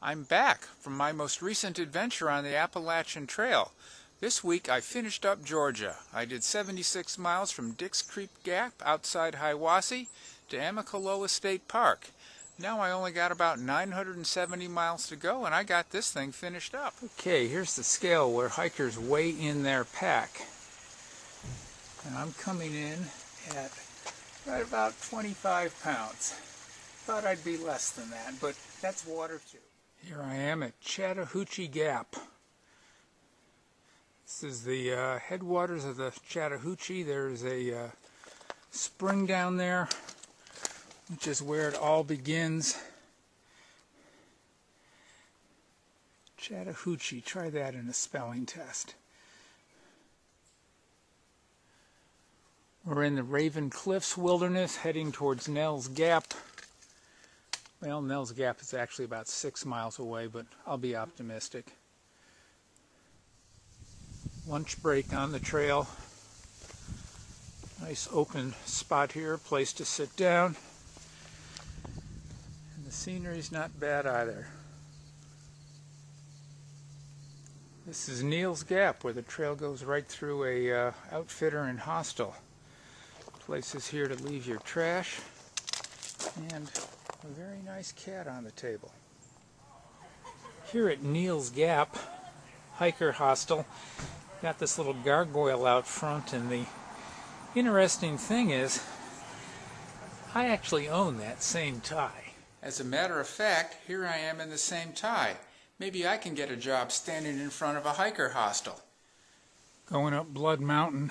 I'm back from my most recent adventure on the Appalachian Trail. This week I finished up Georgia. I did 76 miles from Dix Creek Gap outside Hiwassee to Amicalola State Park. Now I only got about 970 miles to go and I got this thing finished up. Okay, here's the scale where hikers weigh in their pack. And I'm coming in at right about 25 pounds. Thought I'd be less than that, but that's water too. Here I am at Chattahoochee Gap. This is the headwaters of the Chattahoochee. There's a spring down there, which is where it all begins. Chattahoochee, try that in a spelling test. We're in the Raven Cliffs Wilderness, heading towards Nell's Gap. Well, Nell's Gap is actually about 6 miles away, but I'll be optimistic. Lunch break on the trail. Nice open spot here, place to sit down. And the scenery's not bad either. This is Neal's Gap, where the trail goes right through a outfitter and hostel. Places here to leave your trash, and a very nice cat on the table. Here at Neal's Gap Hiker Hostel, got this little gargoyle out front, and the interesting thing is I actually own that same tie. As a matter of fact, here I am in the same tie. Maybe I can get a job standing in front of a hiker hostel. Going up Blood Mountain.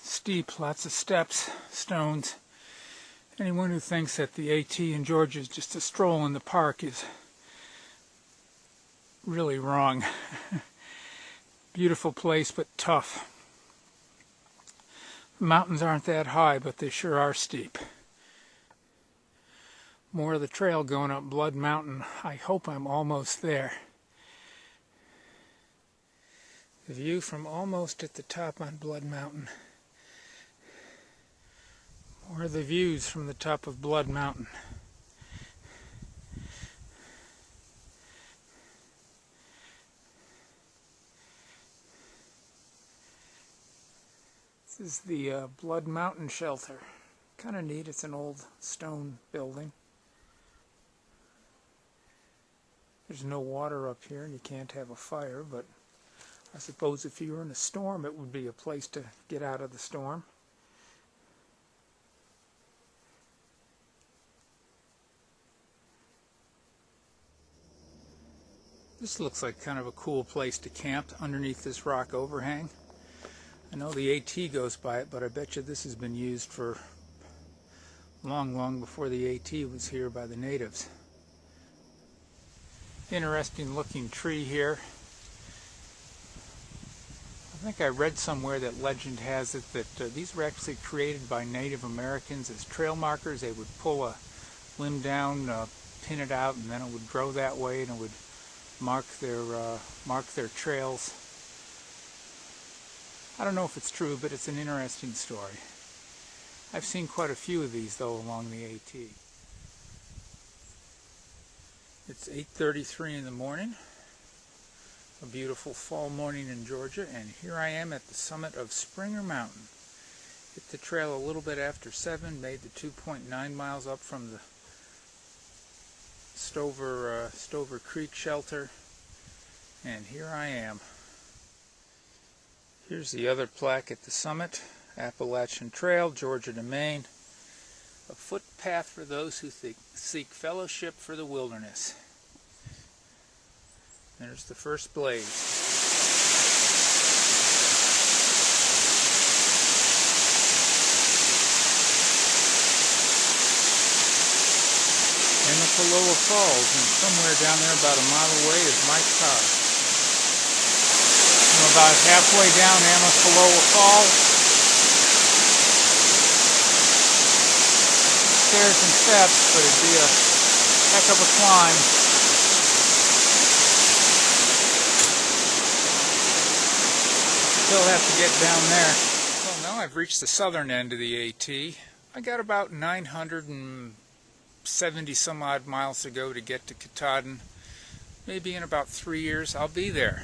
Steep, lots of steps, stones. Anyone who thinks that the AT in Georgia is just a stroll in the park is really wrong. Beautiful place, but tough. The mountains aren't that high, but they sure are steep. More of the trail going up Blood Mountain. I hope I'm almost there. The view from almost at the top on Blood Mountain. More of the views from the top of Blood Mountain. This is the Blood Mountain Shelter. Kind of neat. It's an old stone building. There's no water up here and you can't have a fire, but I suppose if you were in a storm it would be a place to get out of the storm. This looks like kind of a cool place to camp underneath this rock overhang. I know the AT goes by it, but I bet you this has been used for long before the AT was here by the natives. Interesting looking tree here. I think I read somewhere that legend has it that these were actually created by Native Americans as trail markers. They would pull a limb down, pin it out, and then it would grow that way, and it would mark their trails. I don't know if it's true, but it's an interesting story. I've seen quite a few of these though along the AT. It's 8:33 in the morning, a beautiful fall morning in Georgia, and here I am at the summit of Springer Mountain. Hit the trail a little bit after 7, made the 2.9 miles up from the Stover Creek shelter, and here I am. Here's the other plaque at the summit, Appalachian Trail, Georgia to Maine, a footpath for those who seek fellowship for the wilderness. There's the first blaze. Amicalola Falls, and somewhere down there about a mile away is my car. I'm about halfway down Amicalola Falls. Stairs and steps, but it'd be a heck of a climb. Still have to get down there. Well, now I've reached the southern end of the AT. I got about 960 70 some odd miles to go to get to Katahdin. Maybe in about 3 years I'll be there.